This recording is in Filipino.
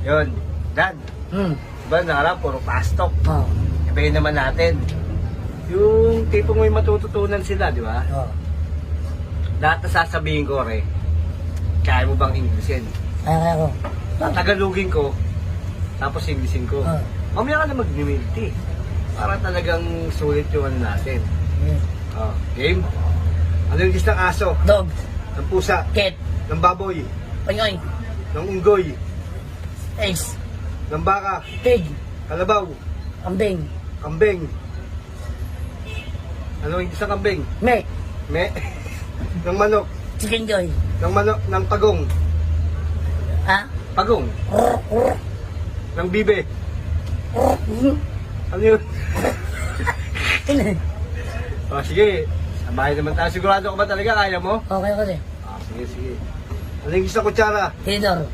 Yun. Dad, diba nakarap, puro pastok. Oo. Ibayin naman natin. Yung tipong may matututunan sila, di ba? Oo. Lahat na sasabihin ko, re, kaya mo bang Englishin? Kaya ko. Tagalogin ko, tapos Englishin ko. Oo. Mamaya ka na mag-humility. Para talagang sulit yung ano natin. Oh, game? Ano yung ng aso? Dog. Ng pusa? Cat. Ng baboy? Panyoy. Ng unggoy? Eggs. Ng baka? Pig. Kalabaw? Kambing. Kambing? Ano yung isang kambing? Me. Me? Ng manok? Chicken joy. Ng manok? Ng pagong? Ha? Pagong? Ng bibe? Ano yun? Oh, sige. Sabahin naman tayo. Sigurado ka ba talaga? Kaya mo? Okay ko din. Ah, sige, sige. Ano yung isang kutsara? Tinidor.